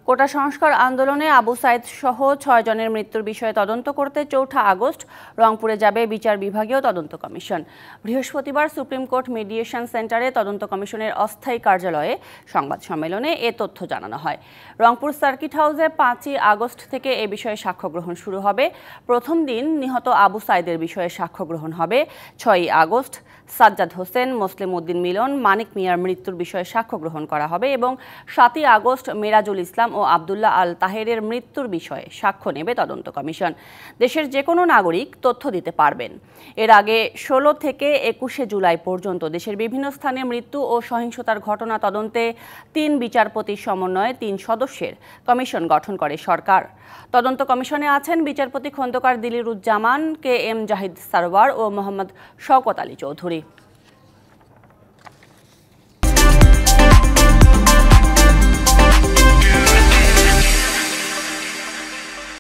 কোটা সংস্কার আন্দোলনে আবু সাইদ সহ ৬ জনের মৃত্যুর বিষয়ে তদন্ত করতে ৪ আগস্ট রংপুরে যাবে বিচার বিভাগীয় তদন্ত কমিশন। বৃহস্পতিবার সুপ্রিম কোর্ট মিডিয়েশন সেন্টারে তদন্ত কমিশনের অস্থায়ী কার্যালয়ে সংবাদ সম্মেলনে এ তথ্য জানানো হয়। রংপুর সার্কিট হাউসে ৫ আগস্ট থেকে এ বিষয়ে সাক্ষ্য গ্রহণ শুরু হবে। প্রথম দিন নিহত আবু সাইদের বিষয়ে সাক্ষ্য গ্রহণ হবে। ৬ আগস্ট সাজ্জাদ হোসেন, মুসলিম উদ্দিন মিলন, মানিক মিয়ার মৃত্যুর বিষয়ে সাক্ষ্য গ্রহণ করা হবে এবং ৭ আগস্ট মেরাজুল ইসলাম ও আবদুল্লাহ আল তাহেরের মৃত্যুর বিষয়ে সাক্ষ্য নেবে তদন্ত কমিশন। দেশের যে কোনো নাগরিক তথ্য দিতে পারবেন। এর আগে ১৬ থেকে ২১ জুলাই পর্যন্ত দেশের বিভিন্ন স্থানে মৃত্যু ও সহিংসতার ঘটনা তদন্তে ৩ বিচারপতির সমন্বয়ে ৩ সদস্যের কমিশন গঠন করে সরকার। তদন্ত কমিশনে আছেন বিচারপতি খন্দকার দিলিরুজ্জামান, কে এম জাহিদ সারওয়ার ও মোহাম্মদ শওকত আলী চৌধুরী।